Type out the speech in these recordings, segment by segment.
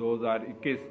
2021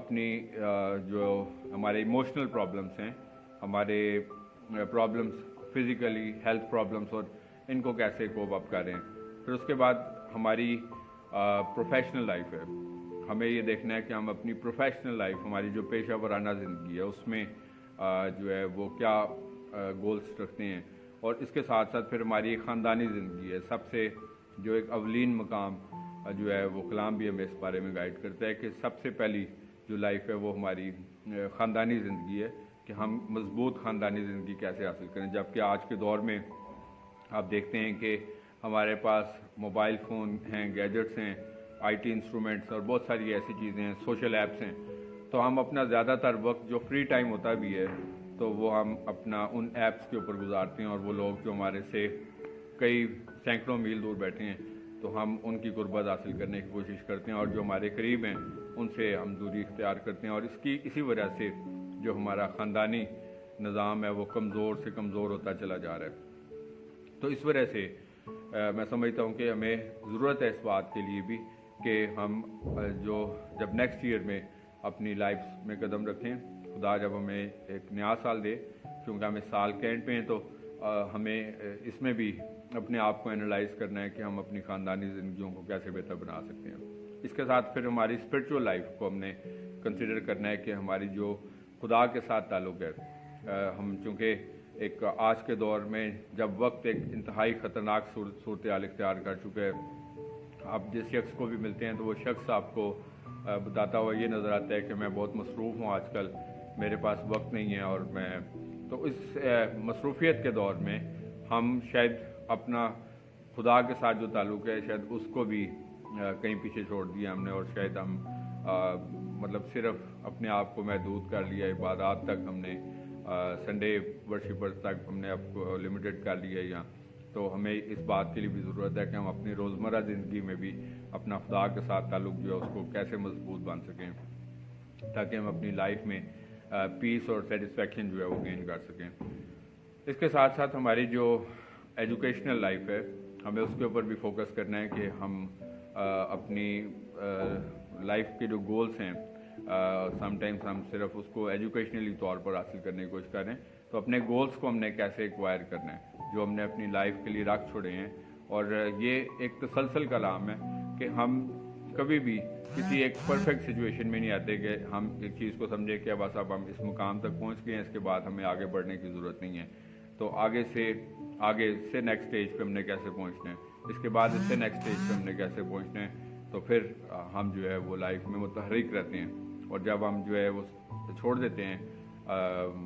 اپنی جو ہمارے ایموشنل پرابلمس ہیں، ہمارے پرابلمس فزیکلی ہیلتھ پرابلمس، اور ان کو کیسے کوپ اپ کریں. پھر اس کے بعد ہماری پروفیشنل لائف ہے. ہمیں یہ دیکھنا ہے کہ ہم اپنی پروفیشنل لائف، ہماری جو پیشہ ورانہ زندگی ہے، اس میں جو ہے وہ کیا گولز رکھتے ہیں. اور اس کے ساتھ ساتھ پھر ہماری ایک خاندانی زندگی ہے. سب سے جو ایک اولین مقام جو ہے وہ کلام بھی ہمیں اس بارے میں گائیڈ کرتا ہے کہ سب سے پہلی جو لائف ہے وہ ہماری خاندانی زندگی ہے، کہ ہم مضبوط خاندانی زندگی کیسے حاصل کریں. جبکہ آج کے دور میں آپ دیکھتے ہیں کہ ہمارے پاس موبائل فون ہیں، گیجٹس ہیں، آئی ٹی انسٹرومنٹس اور بہت ساری ایسی چیزیں ہیں، سوشل ایپس ہیں. تو ہم اپنا زیادہ تر وقت جو فری ٹائم ہوتا بھی ہے تو وہ ہم اپنا ان ایپس کے اوپر گزارتے ہیں. اور وہ لوگ جو ہمارے سے کئی سینکڑوں میل دور بیٹھے ہیں تو ہم ان کی قربت حاصل کرنے کی کوشش کرتے ہیں، اور جو ہمارے قریب ہیں ان سے ہم دوری اختیار کرتے ہیں. اور اسی وجہ سے جو ہمارا خاندانی نظام ہے وہ کمزور سے کمزور ہوتا چلا جا رہا ہے. تو اس وجہ سے میں سمجھتا ہوں کہ ہمیں ضرورت ہے اس بات کے لیے بھی کہ ہم جب نیکسٹ ایئر میں اپنی لائف میں قدم رکھیں، خدا جب ہمیں ایک نیا سال دے، کیونکہ ہم اس سال کے اینڈ پہ ہیں، تو ہمیں اس میں بھی اپنے آپ کو انالائز کرنا ہے کہ ہم اپنی خاندانی زندگیوں کو کیسے بہتر بنا سکتے ہیں. اس کے ساتھ پھر ہماری اسپرچول لائف کو ہم نے کنسیڈر کرنا ہے کہ ہماری جو خدا کے ساتھ تعلق ہے. ہم چونکہ ایک آج کے دور میں جب وقت ایک انتہائی خطرناک صورتحال اختیار کر چکے ہے، آپ جس شخص کو بھی ملتے ہیں تو وہ شخص آپ کو بتاتا ہوا یہ نظر آتا ہے کہ میں بہت مصروف ہوں آج کل، میرے پاس وقت نہیں ہے. اور تو اس مصروفیت کے دور میں ہم شاید اپنا خدا کے ساتھ جو تعلق ہے شاید اس کو بھی کہیں پیچھے چھوڑ دیا ہم نے، اور شاید ہم مطلب صرف اپنے آپ کو محدود کر لیا، عبادات تک ہم نے، سنڈے ورشپر تک ہم نے آپ کو لمیٹڈ کر لیا. یا تو ہمیں اس بات کے لیے بھی ضرورت ہے کہ ہم اپنی روزمرہ زندگی میں بھی اپنا خدا کے ساتھ تعلق جو ہے اس کو کیسے مضبوط بن سکیں، تاکہ ہم اپنی لائف میں پیس اور سیٹسفیکشن جو ہے وہ گین کر سکیں. اس کے ساتھ ساتھ ہماری جو ایجوکیشنل لائف ہے، ہمیں اس کے اوپر بھی فوکس کرنا ہے کہ ہم اپنی لائف کے جو گولز ہیں، سم ٹائمز ہم صرف اس کو ایجوکیشنلی طور پر حاصل کرنے کی کوشش کریں. تو اپنے گولز کو ہم نے کیسے ایکوائر کرنا ہے جو ہم نے اپنی لائف کے لیے رکھ چھوڑے ہیں. اور یہ ایک تسلسل کلام ہے کہ ہم کبھی بھی کسی ایک پرفیکٹ سچویشن میں نہیں آتے کہ ہم ایک چیز کو سمجھے کہ بس اب ہم اس مقام تک پہنچ گئے ہیں، اس کے بعد ہمیں آگے بڑھنے کی ضرورت نہیں ہے. تو آگے سے نیکسٹ اسٹیج پہ ہم نے کیسے پہنچنا ہے، اس کے بعد اس سے نیکسٹ اسٹیج پہ ہم نے کیسے پہنچنا ہے. تو پھر ہم جو ہے وہ لائف میں متحرک رہتے ہیں. اور جب ہم جو ہے وہ چھوڑ دیتے ہیں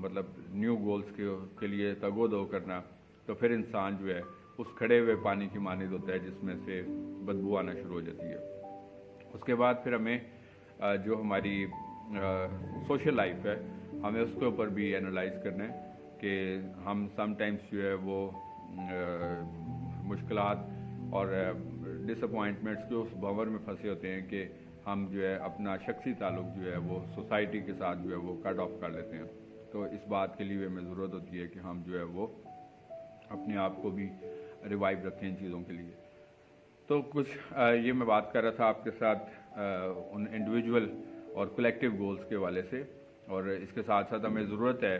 مطلب نیو گولز کے لیے تگ و دو کرنا، تو پھر انسان جو ہے اس کھڑے ہوئے پانی کی مانند ہوتا ہے جس میں سے بدبو آنا شروع ہو جاتی ہے. اس کے بعد پھر ہمیں جو ہماری سوشل لائف ہے، ہمیں اس کے اوپر بھی انالائز کرنا ہے کہ ہم سم ٹائمز جو ہے وہ مشکلات اور ڈس اپوائنٹمنٹس کے اس بھنور میں پھنسے ہوتے ہیں کہ ہم جو ہے اپنا شخصی تعلق جو ہے وہ سوسائٹی کے ساتھ جو ہے وہ کٹ آف کر لیتے ہیں. تو اس بات کے لیے ہمیں ضرورت ہوتی ہے کہ ہم جو ہے وہ اپنے آپ کو بھی ریوائیو رکھیں ان چیزوں کے لیے. تو کچھ یہ میں بات کر رہا تھا آپ کے ساتھ ان انڈیویجول اور کلیکٹیو گولز کے حوالے سے. اور اس کے ساتھ ساتھ ہمیں ضرورت ہے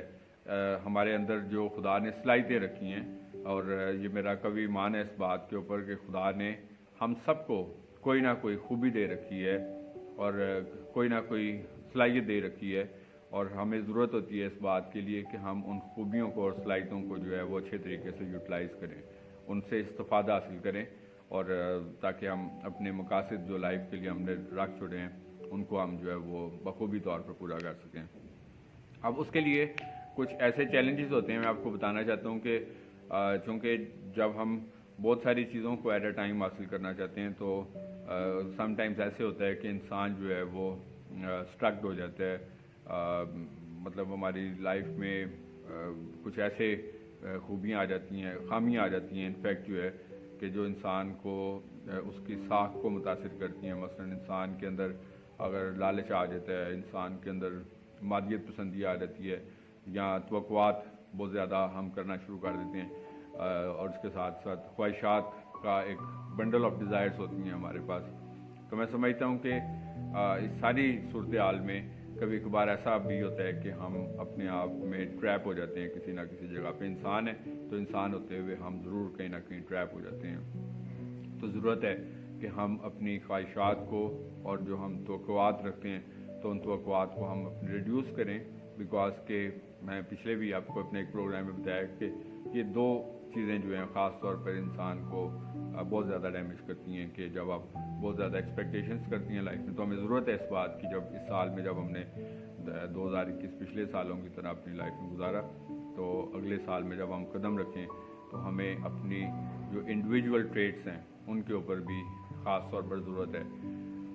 ہمارے اندر جو خدا نے صلاحیتیں رکھی ہیں، اور یہ میرا کبھی ایمان ہے اس بات کے اوپر کہ خدا نے ہم سب کو کوئی نہ کوئی خوبی دے رکھی ہے اور کوئی نہ کوئی صلاحیت دے رکھی ہے. اور ہمیں ضرورت ہوتی ہے اس بات کے لیے کہ ہم ان خوبیوں کو اور صلاحیتوں کو جو ہے وہ اچھے طریقے سے یوٹیلائز کریں، ان سے استفادہ حاصل کریں، اور تاکہ ہم اپنے مقاصد جو لائف کے لیے ہم نے رکھ چھوڑے ہیں ان کو ہم جو ہے وہ بخوبی طور پر پورا کر سکیں. اب اس کے لیے کچھ ایسے چیلنجز ہوتے ہیں، میں آپ کو بتانا چاہتا ہوں کہ چونکہ جب ہم بہت ساری چیزوں کو ایٹ اے ٹائم حاصل کرنا چاہتے ہیں تو سم ٹائمز ایسے ہوتا ہے کہ انسان جو ہے وہ اسٹرکڈ ہو جاتا ہے. مطلب ہماری لائف میں کچھ ایسے خوبیاں آ جاتی ہیں، خامیاں آ جاتی ہیں انفیکٹ جو ہے کہ جو انسان کو اس کی ساکھ کو متاثر کرتی ہیں. مثلا انسان کے اندر اگر لالچ آ جاتا ہے، انسان کے اندر مادیت پسندی آ جاتی ہے، یا توقعات بہت زیادہ ہم کرنا شروع کر دیتے ہیں، اور اس کے ساتھ ساتھ خواہشات کا ایک بنڈل آف ڈیزائرز ہوتی ہیں ہمارے پاس. تو میں سمجھتا ہوں کہ اس ساری صورتحال میں کبھی کبھار ایسا بھی ہوتا ہے کہ ہم اپنے آپ میں ٹریپ ہو جاتے ہیں کسی نہ کسی جگہ پہ. انسان ہے تو انسان ہوتے ہوئے ہم ضرور کہیں نہ کہیں ٹریپ ہو جاتے ہیں. تو ضرورت ہے کہ ہم اپنی خواہشات کو اور جو ہم توقعات رکھتے ہیں تو ان توقعات کو ہم ریڈیوس کریں. بیکاز کہ میں پچھلے بھی آپ کو اپنے ایک پروگرام میں بتایا کہ یہ دو چیزیں جو ہیں خاص طور پر انسان کو بہت زیادہ ڈیمیج کرتی ہیں. کہ جب آپ بہت زیادہ ایکسپیکٹیشنس کرتی ہیں لائف میں تو ہمیں ضرورت ہے اس بات کی, جب اس سال میں جب ہم نے 2021 پچھلے سالوں کی طرح اپنی لائف میں گزارا تو اگلے سال میں جب ہم قدم رکھیں تو ہمیں اپنی جو انڈیویجول ٹریٹس ہیں ان کے اوپر بھی خاص طور پر ضرورت ہے.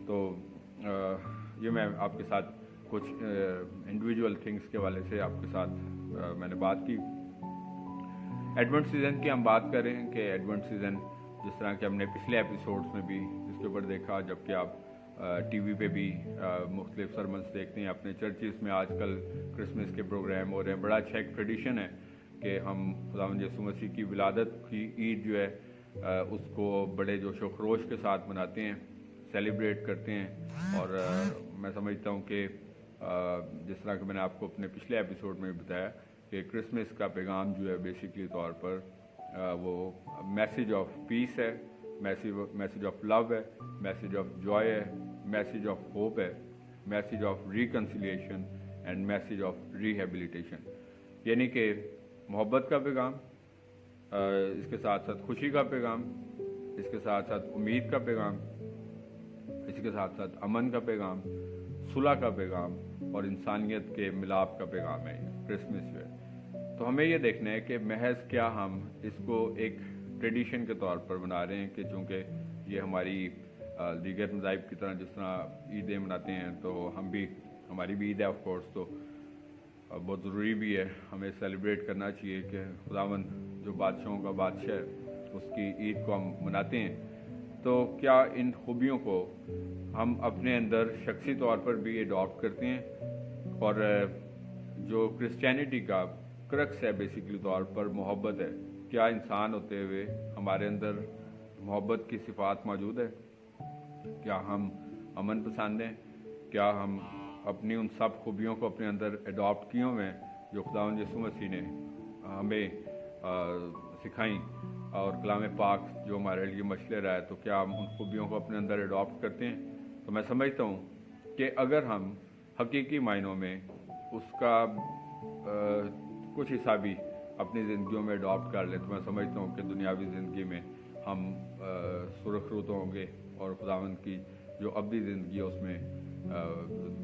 تو یہ میں آپ کے ساتھ کچھ انڈیویجول تھنگس کے حوالے سے آپ کے ساتھ میں نے بات کی. ایڈونٹ سیزن کی ہم بات کریں کہ ایڈونٹ سیزن جس طرح کہ ہم نے پچھلے ایپیسوڈس میں بھی اس کے اوپر دیکھا, جبکہ آپ ٹی وی پہ بھی مختلف سرمنس دیکھتے ہیں, اپنے چرچز میں آج کل کرسمس کے پروگرام ہو رہے ہیں. بڑا اچھا ایک ٹریڈیشن ہے کہ ہم خداوند یسوع مسیح کی ولادت کی عید جو ہے اس کو بڑے جوش و خروش کے ساتھ مناتے ہیں, سیلیبریٹ کرتے ہیں. اور میں سمجھتا ہوں کہ جس طرح کہ میں نے آپ کو اپنے پچھلے ایپیسوڈ میں بتایا کہ کرسمس کا پیغام جو ہے بیسکلی طور پر وہ میسیج آف پیس ہے, میسیج آف لو ہے, میسیج آف جوائے ہے, میسیج آف ہوپ ہے, message of reconciliation and message of rehabilitation. یعنی کہ محبت کا پیغام, اس کے ساتھ ساتھ خوشی کا پیغام, اس کے ساتھ ساتھ امید کا پیغام, اس کے ساتھ ساتھ امن کا پیغام, صلح کا پیغام اور انسانیت کے ملاپ کا پیغام ہے کرسمس جو ہے. تو ہمیں یہ دیکھنا ہے کہ محض کیا ہم اس کو ایک ٹریڈیشن کے طور پر بنا رہے ہیں کہ چونکہ یہ ہماری دیگر مذاہب کی طرح جس طرح عیدیں مناتے ہیں تو ہم بھی, ہماری بھی عید ہے آف کورس, تو بہت ضروری بھی ہے ہمیں سیلیبریٹ کرنا چاہیے کہ خداوند جو بادشاہوں کا بادشاہ ہے اس کی عید کو ہم مناتے ہیں. تو کیا ان خوبیوں کو ہم اپنے اندر شخصی طور پر بھی اڈاپٹ کرتے ہیں, اور جو کرسچینٹی کا کرکس ہے بیسکلی طور پر محبت ہے, کیا انسان ہوتے ہوئے ہمارے اندر محبت کی صفات موجود ہے؟ کیا ہم امن پسند ہیں؟ کیا ہم اپنی ان سب خوبیوں کو اپنے اندر اڈاپٹ کیے ہوئے ہیں جو خداوند یسوع مسیح نے ہمیں سکھائیں, اور کلام پاک جو ہمارے لیے مشعل رہا ہے, تو کیا ہم ان خوبیوں کو اپنے اندر اڈاپٹ کرتے ہیں؟ تو میں سمجھتا ہوں کہ اگر ہم حقیقی معنوں میں اس کا کچھ حصہ بھی اپنی زندگیوں میں اڈاپٹ کر لیں تو میں سمجھتا ہوں کہ دنیاوی زندگی میں ہم سرخرو ہوں گے, اور خداوند کی جو ابدی زندگی ہے اس میں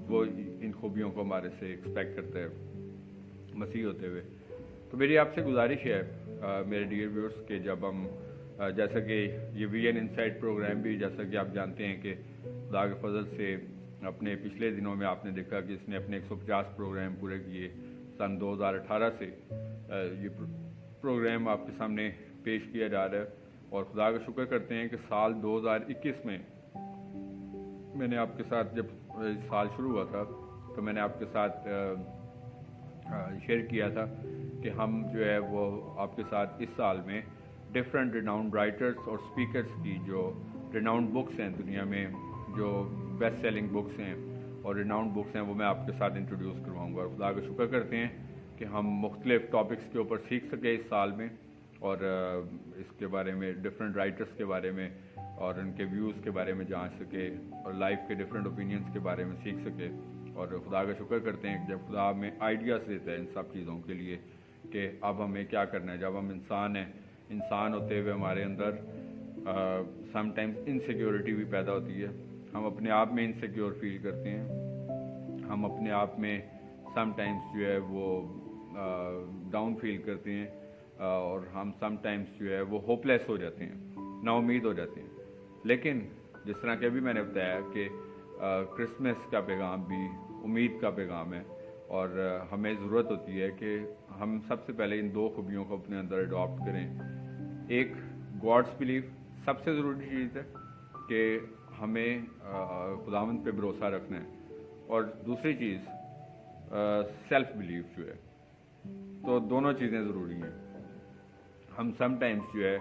وہ ان خوبیوں کو ہمارے سے ایکسپیکٹ کرتا ہے مسیح ہوتے ہوئے. تو میری آپ سے گزارش ہے میرے ڈیئر ویورس کہ جب ہم جیسا کہ یہ وی این انسائٹ پروگرام بھی جیسا کہ آپ جانتے ہیں کہ خدا کے فضل سے اپنے پچھلے دنوں میں آپ نے دیکھا کہ اس نے اپنے 150 پروگرام پورے کیے. سن 2018 سے یہ پروگرام آپ کے سامنے پیش کیا جا رہا ہے, اور خدا کا شکر کرتے ہیں کہ سال 2021 میں نے آپ کے ساتھ جب سال شروع ہوا تھا تو میں نے آپ کے ساتھ شیئر کیا تھا کہ ہم جو ہے وہ آپ کے ساتھ اس سال میں ڈفرینٹ ریناؤنڈ رائٹرس اور اسپیکرس کی جو ریناؤنڈ بکس ہیں دنیا میں, جو بیسٹ سیلنگ بکس ہیں اور ریناؤنڈ بکس ہیں, وہ میں آپ کے ساتھ انٹروڈیوس کرواؤں گا. اور خدا کا شکر کرتے ہیں کہ ہم مختلف ٹاپکس کے اوپر سیکھ سکے اس سال میں, اور اس کے بارے میں ڈفرینٹ رائٹرس کے بارے میں اور ان کے ویوز کے بارے میں جان سکے, اور لائف کے ڈفرینٹ اوپینینس کے بارے میں سیکھ سکے. اور خدا کا شکر کرتے ہیں کہ جب خدا ہمیں آئیڈیاز دیتا ہے ان سب چیزوں کے لیے کہ اب ہمیں کیا کرنا ہے. جب ہم انسان ہیں, انسان ہوتے ہوئے ہمارے اندر سم ٹائمز انسیکیورٹی بھی پیدا ہوتی ہے, ہم اپنے آپ میں انسیکیور فیل کرتے ہیں, ہم اپنے آپ میں سم ٹائمز جو ہے وہ ڈاؤن فیل کرتے ہیں, اور ہم سم ٹائمز جو ہے وہ ہوپ لیس ہو جاتے ہیں, نا امید ہو جاتے ہیں. لیکن جس طرح کہ ابھی میں نے بتایا کہ کرسمس کا پیغام بھی امید کا پیغام ہے, اور ہمیں ضرورت ہوتی ہے کہ ہم سب سے پہلے ان دو خوبیوں کو اپنے اندر اڈاپٹ کریں. ایک گاڈس بلیف, سب سے ضروری چیز ہے کہ ہمیں خداوند پہ بھروسہ رکھنا ہے, اور دوسری چیز سیلف بلیف جو ہے. تو دونوں چیزیں ضروری ہیں. ہم سم ٹائمز جو ہے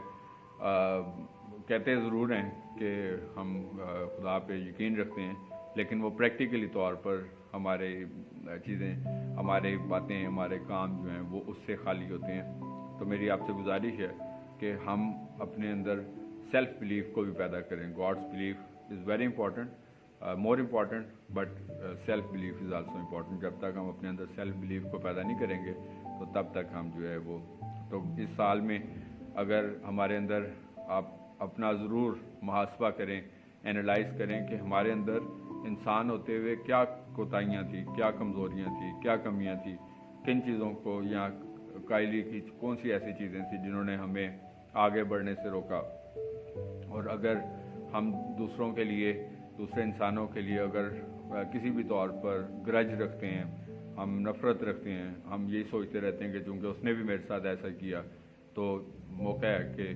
کہتے ضرور ہیں کہ ہم خدا پہ یقین رکھتے ہیں, لیکن وہ پریکٹیکلی طور پر ہمارے چیزیں، ہمارے باتیں، ہمارے کام جو ہیں وہ اس سے خالی ہوتے ہیں. تو میری آپ سے گزارش ہے کہ ہم اپنے اندر سیلف بلیف کو بھی پیدا کریں. God's belief is very important, more important, but self belief is also important. جب تک ہم اپنے اندر سیلف بلیف کو پیدا نہیں کریں گے تو تب تک ہم جو ہے وہ، تو اس سال میں اگر ہمارے اندر آپ اپنا ضرور محاسبہ کریں، اینالائز کریں کہ ہمارے اندر انسان ہوتے ہوئے کیا کوتاہیاں تھیں، کیا کمزوریاں تھیں، کیا کمیاں تھیں، کن چیزوں کو یا قائلی کی کون سی ایسی چیزیں تھیں جنہوں نے ہمیں آگے بڑھنے سے روکا. اور اگر ہم دوسروں کے لیے، دوسرے انسانوں کے لیے اگر کسی بھی طور پر گرج رکھتے ہیں، ہم نفرت رکھتے ہیں، ہم یہی سوچتے رہتے ہیں کہ چونکہ اس نے بھی میرے ساتھ ایسا کیا، تو موقع ہے کہ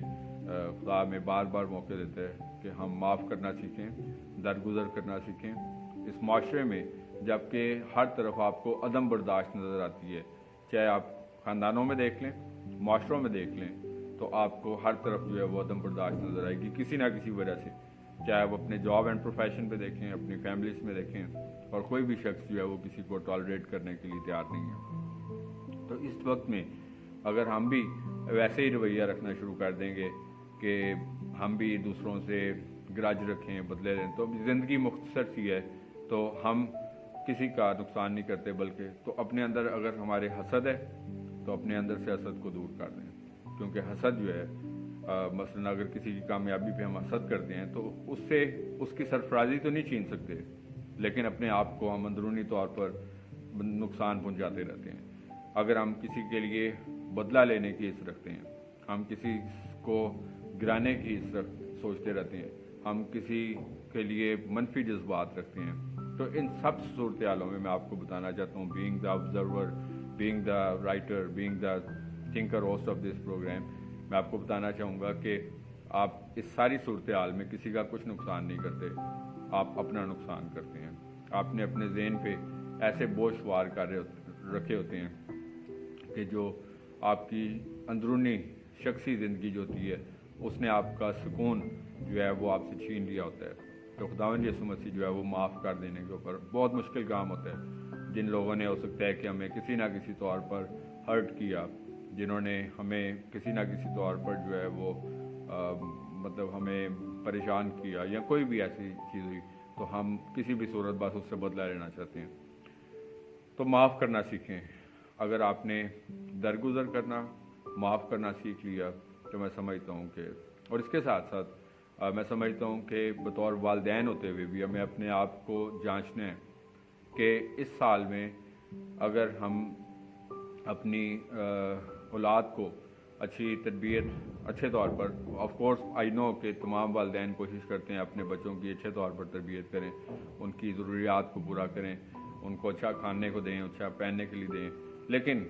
خدا ہمیں بار بار موقع دیتا ہے کہ ہم معاف کرنا سیکھیں، درگزر کرنا سیکھیں. اس معاشرے میں جب کہ ہر طرف آپ کو عدم برداشت نظر آتی ہے، چاہے آپ خاندانوں میں دیکھ لیں، معاشروں میں دیکھ لیں، تو آپ کو ہر طرف جو ہے وہ عدم برداشت نظر آئے گی کسی نہ کسی وجہ سے. چاہے آپ اپنے جاب اینڈ پروفیشن پہ دیکھیں، اپنی فیملیز میں دیکھیں، اور کوئی بھی شخص جو ہے وہ کسی کو ٹالریٹ کرنے کے لیے تیار نہیں ہے. تو اس وقت میں اگر ہم بھی ویسے ہی رویہ رکھنا شروع کر دیں گے کہ ہم بھی دوسروں سے گرج رکھیں، بدلے لیں، تو زندگی مختصر سی ہے، تو ہم کسی کا نقصان نہیں کرتے. بلکہ تو اپنے اندر اگر ہمارے حسد ہے تو اپنے اندر سے حسد کو دور کر دیں. کیونکہ حسد جو ہے مثلا اگر کسی کی کامیابی پہ ہم حسد کرتے ہیں تو اس سے اس کی سرفرازی تو نہیں چھین سکتے، لیکن اپنے آپ کو ہم اندرونی طور پر نقصان پہنچاتے رہتے ہیں. اگر ہم کسی کے لیے بدلہ لینے کی حس رکھتے ہیں، ہم کسی کو گرانے کی حس سوچتے رہتے ہیں، ہم کسی کے لیے منفی جذبات رکھتے ہیں، تو ان سب صورتحالوں میں آپ کو بتانا چاہتا ہوں، being the observer, being the writer, being the thinker host of this program, میں آپ کو بتانا چاہوں گا کہ آپ اس ساری صورتحال میں کسی کا کچھ نقصان نہیں کرتے، آپ اپنا نقصان کرتے ہیں. آپ نے اپنے ذہن پہ ایسے بوجھ سوار کر رکھے ہوتے ہیں کہ جو آپ کی اندرونی شخصی زندگی جو ہوتی ہے اس نے آپ کا سکون جو ہے وہ آپ سے چھین لیا ہوتا ہے. تو خداوند یسوع مسیح جو ہے وہ معاف کر دینے کے اوپر بہت مشکل کام ہوتا ہے. جن لوگوں نے ہو سکتا ہے کہ ہمیں کسی نہ کسی طور پر ہرٹ کیا، جنہوں نے ہمیں کسی نہ کسی طور پر جو ہے وہ مطلب ہمیں پریشان کیا یا کوئی بھی ایسی چیز ہوئی، تو ہم کسی بھی صورت بس اس سے بدلہ لینا چاہتے ہیں. تو معاف کرنا سیکھیں. اگر آپ نے درگزر کرنا، معاف کرنا سیکھ لیا، تو میں سمجھتا ہوں کہ، اور اس کے ساتھ ساتھ میں سمجھتا ہوں کہ بطور والدین ہوتے ہوئے بھی ہمیں اپنے آپ کو جانچنا ہے کہ اس سال میں اگر ہم اپنی اولاد کو اچھی تربیت، اچھے طور پر، آف کورس آئی نو کہ تمام والدین کوشش کرتے ہیں اپنے بچوں کی اچھے طور پر تربیت کریں، ان کی ضروریات کو پورا کریں، ان کو اچھا کھانے کو دیں، اچھا پہننے کے لیے دیں، لیکن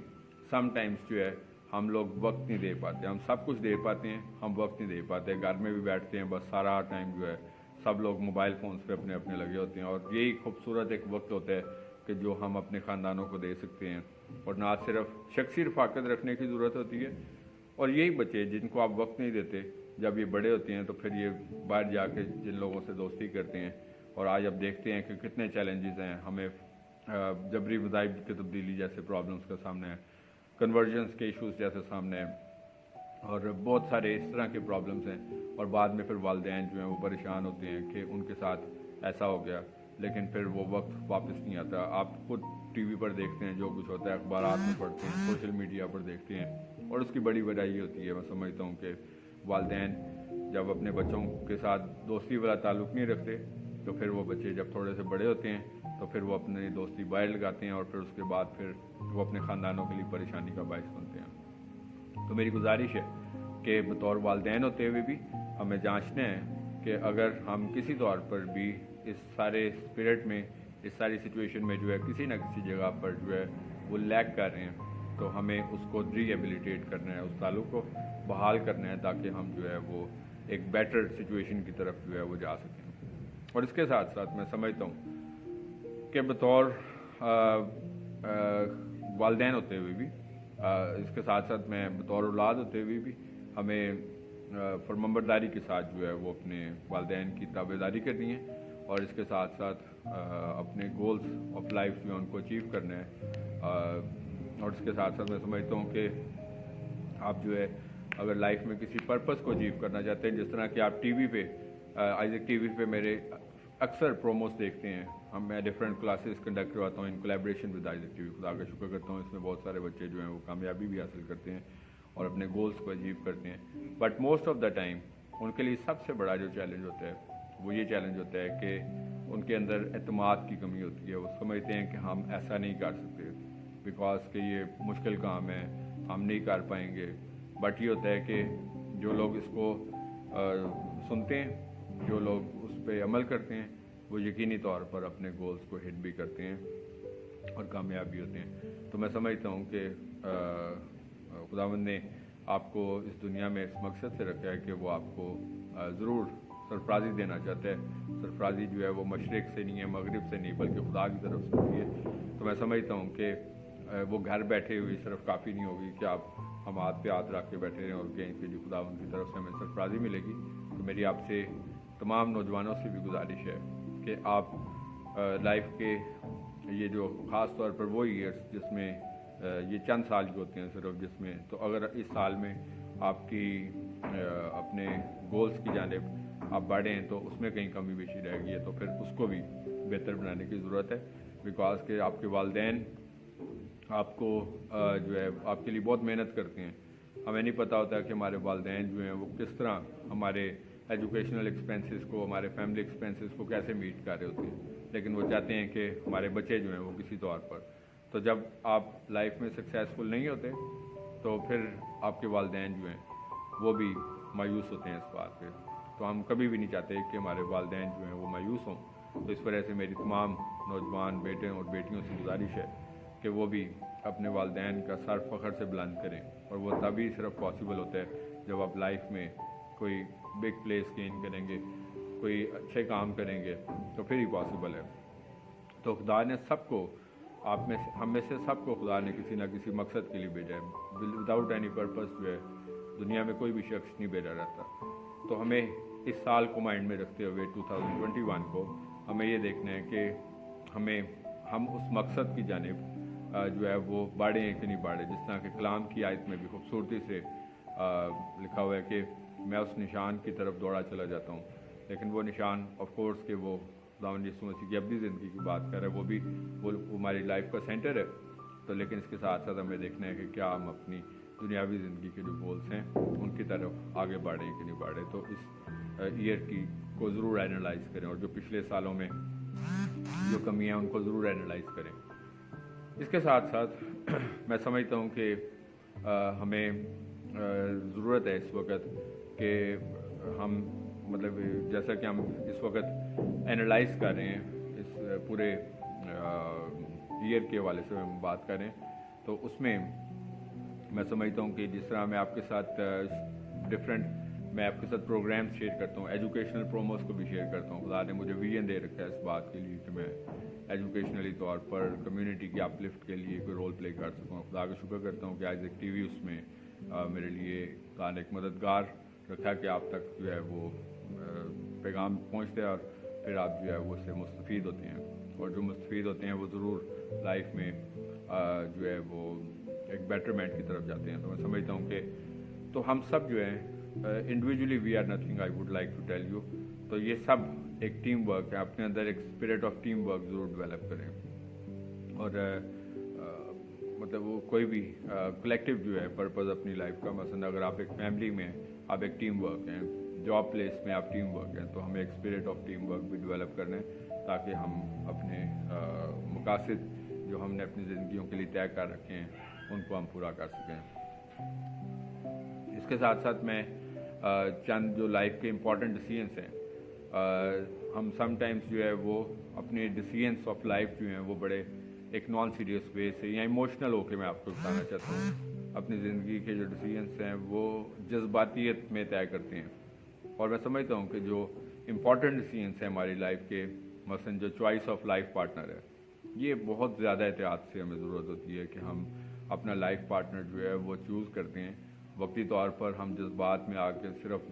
سم ٹائمز جو ہے ہم لوگ وقت نہیں دے پاتے. ہم سب کچھ دے پاتے ہیں، ہم وقت نہیں دے پاتے. گھر میں بھی بیٹھتے ہیں، بس سارا ٹائم جو ہے سب لوگ موبائل فونز پہ اپنے اپنے لگے ہوتے ہیں، اور یہی خوبصورت ایک وقت ہوتا ہے کہ جو ہم اپنے خاندانوں کو دے سکتے ہیں. اور نہ صرف شخصی رفاقت رکھنے کی ضرورت ہوتی ہے، اور یہی بچے جن کو آپ وقت نہیں دیتے، جب یہ بڑے ہوتے ہیں تو پھر یہ باہر جا کے جن لوگوں سے دوستی کرتے ہیں. اور آج اب دیکھتے ہیں کہ کتنے چیلنجز ہیں ہمیں، جبری مذاہب کی تبدیلی جیسے پرابلمس کا سامنے ہے، کنورژنس کے ایشوز جیسے سامنے ہیں، اور بہت سارے اس طرح کے پرابلمس ہیں. اور بعد میں پھر والدین جو ہیں وہ پریشان ہوتے ہیں کہ ان کے ساتھ ایسا ہو گیا، لیکن پھر وہ وقت واپس نہیں آتا. آپ خود ٹی وی پر دیکھتے ہیں جو کچھ ہوتا ہے، اخبارات میں پڑھتے ہیں، سوشل میڈیا پر دیکھتے ہیں، اور اس کی بڑی وجہ یہ ہوتی ہے، میں سمجھتا ہوں کہ والدین جب اپنے بچوں کے ساتھ دوستی والا تعلق نہیں رکھتے، تو پھر وہ بچے جب تھوڑے سے بڑے ہوتے ہیں تو پھر وہ اپنی دوستی باہر لگاتے ہیں، اور پھر اس کے بعد پھر وہ اپنے خاندانوں کے لیے پریشانی کا باعث بنتے ہیں. تو میری گزارش ہے کہ بطور والدین ہوتے ہوئے بھی ہمیں جانچنا ہے کہ اگر ہم کسی طور پر بھی اس سارے اسپرٹ میں، اس ساری سچویشن میں جو ہے کسی نہ کسی جگہ پر جو ہے وہ لیک کر رہے ہیں، تو ہمیں اس کو ری ایبلیٹیٹ کرنا ہے، اس تعلق کو بحال کرنا ہے، تاکہ ہم جو ہے وہ ایک بیٹر سچویشن کی طرف جو ہے وہ جا سکیں. اور اس کے ساتھ ساتھ میں سمجھتا ہوں کہ بطور والدین ہوتے ہوئے بھی، اس کے ساتھ ساتھ میں بطور اولاد ہوتے ہوئے بھی ہمیں فرمانبرداری کے ساتھ جو ہے وہ اپنے والدین کی تابعداری کرنی ہے. اور اس کے ساتھ ساتھ اپنے گولز آف لائف جو ہیں ان کو اچیو کرنا ہے، اور اس کے ساتھ ساتھ میں سمجھتا ہوں کہ آپ جو ہے اگر لائف میں کسی پرپس کو اچیو کرنا چاہتے ہیں، جس طرح کہ آپ ٹی وی پہ آئزک ٹی وی پہ میرے اکثر پروموز دیکھتے ہیں، میں ڈفرینٹ کلاسز کنڈکٹ کرواتا ہوں in collaboration with Isaac TV. خدا کا شکر کرتا ہوں اس میں بہت سارے بچے جو ہیں وہ کامیابی بھی حاصل کرتے ہیں اور اپنے گولز کو اچیو کرتے ہیں. But most of the time ان کے لیے سب سے بڑا جو چیلنج ہوتا ہے وہ یہ چیلنج ہوتا ہے کہ ان کے اندر اعتماد کی کمی ہوتی ہے. وہ سمجھتے ہیں کہ ہم ایسا نہیں کر سکتے بیکاز کہ یہ مشکل کام ہے، ہم نہیں کر پائیں گے. بٹ یہ ہوتا ہے کہ جو لوگ اس کو سنتے ہیں، جو لوگ اس پہ عمل کرتے ہیں، وہ یقینی طور پر اپنے گولز کو ہٹ بھی کرتے ہیں اور کامیاب بھی ہوتے ہیں. تو میں سمجھتا ہوں کہ خداوند نے آپ کو اس دنیا میں اس مقصد سے رکھا ہے کہ وہ آپ کو ضرور سرفرازی دینا چاہتا ہے. سرفرازی جو ہے وہ مشرق سے نہیں ہے، مغرب سے نہیں، بلکہ خدا کی طرف سے ہوتی ہے. تو میں سمجھتا ہوں کہ وہ گھر بیٹھے ہوئی صرف کافی نہیں ہوگی کہ آپ ہم ہاتھ پہ ہاتھ رکھ کے بیٹھے رہیں اور کہیں کہ جو خداوند کی طرف سے ہمیں سرفرازی ملے گی. تو میری آپ سے تمام نوجوانوں سے بھی گزارش ہے کہ آپ لائف کے یہ جو خاص طور پر وہ ایئرس جس میں یہ چند سال کے ہوتے ہیں صرف، جس میں تو اگر اس سال میں آپ کی اپنے گولز کی جانب آپ بڑھیں تو اس میں کہیں کمی بیشی رہ گئی ہے تو پھر اس کو بھی بہتر بنانے کی ضرورت ہے. بیکاز کہ آپ کے والدین آپ کو جو ہے آپ کے لیے بہت محنت کرتے ہیں. ہمیں نہیں پتہ ہوتا کہ ہمارے والدین جو ہیں وہ کس طرح ہمارے ایجوکیشنل ایکسپینسز کو، ہمارے فیملی ایکسپینسز کو کیسے میٹ کر رہے ہوتے ہیں، لیکن وہ چاہتے ہیں کہ ہمارے بچے جو ہیں وہ کسی طور پر. تو جب آپ لائف میں سکسیزفل نہیں ہوتے تو پھر آپ کے والدین جو ہیں وہ بھی مایوس ہوتے ہیں اس بات پہ. تو ہم کبھی بھی نہیں چاہتے کہ ہمارے والدین جو ہیں وہ مایوس ہوں. تو اس وجہ سے میری تمام نوجوان بیٹے اور بیٹیوں سے گزارش ہے کہ وہ بھی اپنے والدین کا سر فخر سے بلند کریں. اور وہ تبھی صرف پاسبل ہوتا ہے جب آپ لائف میں کوئی بگ پلیس گین کریں گے، کوئی اچھے کام کریں گے تو پھر ہی پاسبل ہے. تو خدا نے سب کو آپ میں سے، ہم میں سے سب کو خدا نے کسی نہ کسی مقصد کے لیے بھیجا ہے. وداؤٹ اینی پرپس جو ہے دنیا میں کوئی بھی شخص نہیں بھیجا رہتا. تو ہمیں اس سال کو مائنڈ میں رکھتے ہوئے 2021 کو ہمیں یہ دیکھنا ہے کہ ہم اس مقصد کی جانب جو ہے وہ بڑھیں کہ نہیں بڑھیں. جس طرح کہ کلام کی آیت میں بھی خوبصورتی سے لکھا ہوا ہے کہ میں اس نشان کی طرف دوڑا چلا جاتا ہوں. لیکن وہ نشان آف کورس کہ وہ خداوند یسوع مسیح کی ابدی زندگی کی بات کر رہے ہیں، وہ بھی وہ ہماری لائف کا سینٹر ہے. تو لیکن اس کے ساتھ ساتھ ہمیں دیکھنا ہے کہ کیا ہم اپنی دنیاوی زندگی کے جو گولس ہیں ان کی طرف آگے بڑھیں کہ نہیں بڑھیں. تو اس ایئر کی کو ضرور اینالائز کریں اور جو پچھلے سالوں میں جو کمیاں ہیں ان کو ضرور اینالائز کریں. اس کے ساتھ ساتھ میں سمجھتا ہوں کہ ہمیں ضرورت ہے اس وقت کہ ہم مطلب جیسا کہ ہم اس وقت اینالائز کر رہے ہیں اس پورے ایئر کے حوالے سے ہم بات کریں تو اس میں میں سمجھتا ہوں کہ جس طرح میں آپ کے ساتھ میں آپ کے ساتھ پروگرامز شیئر کرتا ہوں، ایجوکیشنل پروموز کو بھی شیئر کرتا ہوں. خدا نے مجھے ویژن دے رکھا ہے اس بات کے لیے کہ میں ایجوکیشنلی طور پر کمیونٹی کی اپ لفٹ کے لیے کوئی رول پلے کر سکوں. خدا کا شکر کرتا ہوں کہ آئزک ٹی وی اس میں میرے لیے خدا نے ایک مددگار رکھا کہ آپ تک جو ہے وہ پیغام پہنچتے ہیں اور پھر آپ جو ہے وہ اس سے مستفید ہوتے ہیں. اور جو مستفید ہوتے ہیں وہ ضرور لائف میں جو ہے وہ ایک بیٹرمنٹ کی طرف جاتے ہیں. تو میں سمجھتا ہوں کہ تو ہم سب جو ہیں individually we are nothing I would like to tell you. تو یہ سب ایک ٹیم ورک ہے، اپنے اندر ایک اسپرٹ آف ٹیم ورک ضرور ڈیولپ کریں. اور مطلب وہ کوئی بھی کلیکٹیو جو ہے پرپز اپنی لائف کا، مثلا اگر آپ ایک فیملی میں آپ ایک ٹیم ورک ہیں، جاب پلیس میں آپ ٹیم ورک ہیں، تو ہمیں ایک اسپرٹ آف ٹیم ورک بھی ڈیولپ کرنا ہے تاکہ ہم اپنے مقاصد جو ہم نے اپنی زندگیوں کے لیے طے کر رکھے ہیں ان کو ہم پورا کر سکیں. اس کے ساتھ ساتھ میں چند جو لائف کے امپورٹنٹ ڈیسیژنس ہیں، ہم سم ٹائمز جو ہے وہ اپنے ڈیسیژنس آف لائف جو ہیں وہ بڑے ایک نان سیریس وے سے یا ایموشنل ہو کے میں آپ کو بتانا چاہتا ہوں اپنی زندگی کے جو ڈیسیژنس ہیں وہ جذباتیت میں طے کرتے ہیں. اور میں سمجھتا ہوں کہ جو امپورٹنٹ ڈیسیژنس ہیں ہماری لائف کے، مثلا جو چوائس آف لائف پارٹنر ہے، یہ بہت زیادہ احتیاط سے ہمیں ضرورت ہوتی ہے کہ ہم اپنا لائف پارٹنر جو ہے وہ چوز کرتے ہیں. وقتی طور پر ہم جذبات میں آ کے صرف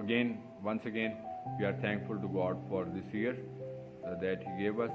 again, once again, we are thankful to God for this year that He gave us।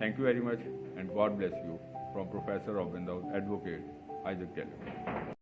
Thank you very much and God bless you from Professor Robin Daud, Advocate, Isaac Kelly।